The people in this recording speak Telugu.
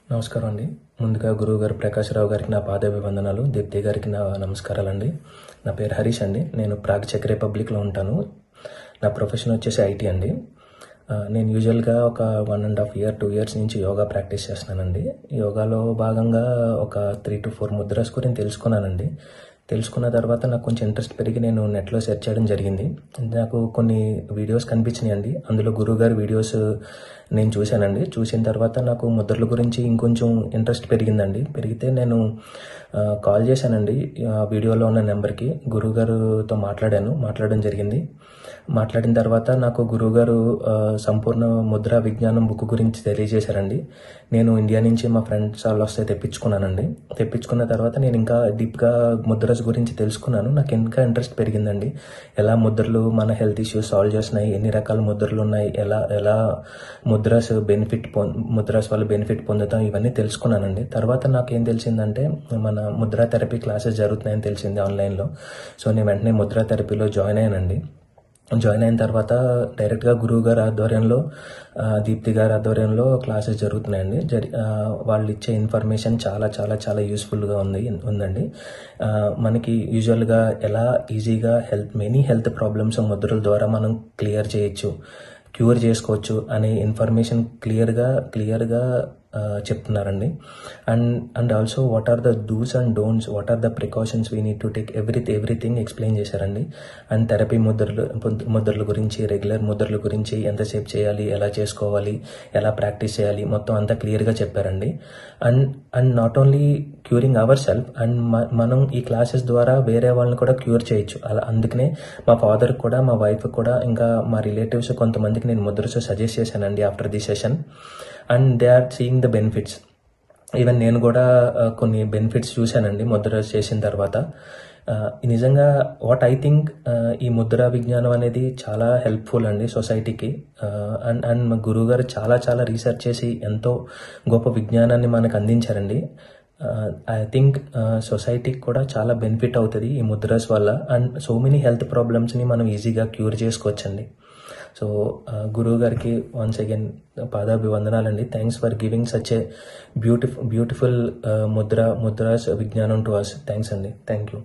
నమస్కారం అండి. ముందుగా గురువుగారు ప్రకాశ్‌రావు గారికి నా పాదాభివందనాలు. దీప్తి గారికి నా నమస్కారాలండి. నా పేరు హరీష్ అండి. నేను ప్రాగ్ చెక్ రిపబ్లిక్‌లో ఉంటాను. నా ప్రొఫెషన్ వచ్చేసి ఐటీ అండి. నేను యూజువల్‌గా ఒక 1.5 ఇయర్, 2 ఇయర్స్ నుంచి యోగా ప్రాక్టీస్ చేస్తున్నానండి. యోగాలో భాగంగా ఒక 3-4 ముద్రాస్ గురించి తెలుసుకున్నానండి. తెలుసుకున్న తర్వాత నాకు కొంచెం ఇంట్రెస్ట్ పెరిగి నేను నెట్‌లో సెర్చ్ చేయడం జరిగింది. నాకు కొన్ని వీడియోస్ కనిపించినాయండి. అందులో గురువుగారి వీడియోస్ నేను చూశానండి. చూసిన తర్వాత నాకు ముద్రల గురించి ఇంకొంచెం ఇంట్రెస్ట్ పెరిగిందండి. పెరిగితే నేను కాల్ చేశానండి. వీడియోలో ఉన్న నెంబర్కి గురువుగారితో మాట్లాడడం జరిగింది. మాట్లాడిన తర్వాత నాకు గురువుగారు సంపూర్ణ ముద్ర విజ్ఞానం బుక్ గురించి తెలియజేశారండి. నేను ఇండియా నుంచి మా ఫ్రెండ్స్ వాళ్ళు వస్తే తెప్పించుకున్నానండి. తెప్పించుకున్న తర్వాత నేను ఇంకా డీప్గా ముద్రస్ గురించి తెలుసుకున్నాను. నాకు ఇంకా ఇంట్రెస్ట్ పెరిగిందండి. ఎలా ముద్రలు మన హెల్త్ ఇష్యూస్ సాల్వ్ చేస్తున్నాయి, ఎన్ని రకాల ముద్రలు ఉన్నాయి, ఎలా ముద్రాస్ వల్ల బెనిఫిట్ పొందుతాం, ఇవన్నీ తెలుసుకున్నానండి. తర్వాత నాకేం తెలిసిందంటే మన ముద్రా థెరపీ క్లాసెస్ జరుగుతున్నాయని తెలిసింది ఆన్లైన్లో. సో నేను వెంటనే ముద్రా థెరపీలో జాయిన్ అయ్యానండి. జాయిన్ అయిన తర్వాత డైరెక్ట్గా గురువు గారి ఆధ్వర్యంలో, దీప్తి గారి ఆధ్వర్యంలో క్లాసెస్ జరుగుతున్నాయండి. వాళ్ళు ఇచ్చే ఇన్ఫర్మేషన్ చాలా చాలా చాలా యూస్ఫుల్గా ఉందండి. మనకి యూజువల్గా ఎలా ఈజీగా మెనీ హెల్త్ ప్రాబ్లమ్స్ ముద్రల ద్వారా మనం క్యూర్ చేసుకోవచ్చు అనే ఇన్ఫర్మేషన్ క్లియర్గా చెప్తున్నారండి. And also what are the dos and don'ts, what are the precautions we need to take, everything explain చేశారండి. అండ్ థెరపీ ముద్రల గురించి, రెగ్యులర్ ముద్రల గురించి ఎంతసేపు చేయాలి, ఎలా చేసుకోవాలి, ఎలా ప్రాక్టీస్ చేయాలి, మొత్తం అంతా క్లియర్గా చెప్పారండి. And not only curing our self, and మనం ఈ క్లాసెస్ ద్వారా వేరే వాళ్ళని కూడా క్యూర్ చేయొచ్చు. అందుకనే మా ఫాదర్ కూడా, మా వైఫ్ కూడా, ఇంకా మా రిలేటివ్స్ కొంతమందికి నేను ముద్రస్ సజెస్ట్ చేశానండి after the session. And they are seeing the benefits. Even నేను కూడా కొన్ని బెనిఫిట్స్ చూశానండి ముద్ర చేసిన తర్వాత. నిజంగా వాట్ ఐ థింక్, ఈ ముద్రా విజ్ఞానం అనేది చాలా హెల్ప్ఫుల్ అండి సొసైటీకి. అండ్ మా గురువు గారు చాలా చాలా రీసెర్చ్ చేసి ఎంతో గొప్ప విజ్ఞానాన్ని మనకు అందించారండి. ఐ థింక్ సొసైటీకి కూడా చాలా బెనిఫిట్ అవుతుంది ఈ ముద్రాస్ వల్ల. అండ్ సో మెనీ హెల్త్ ప్రాబ్లమ్స్ని మనం ఈజీగా క్యూర్ చేసుకోవచ్చండి. సో గురువు గారికి వన్స్ అగైన్ పాదాభివందనాలండి. Thanks for giving such a beautiful mudras విజ్ఞానం టు అస్. థ్యాంక్స్ అండి. Thank you.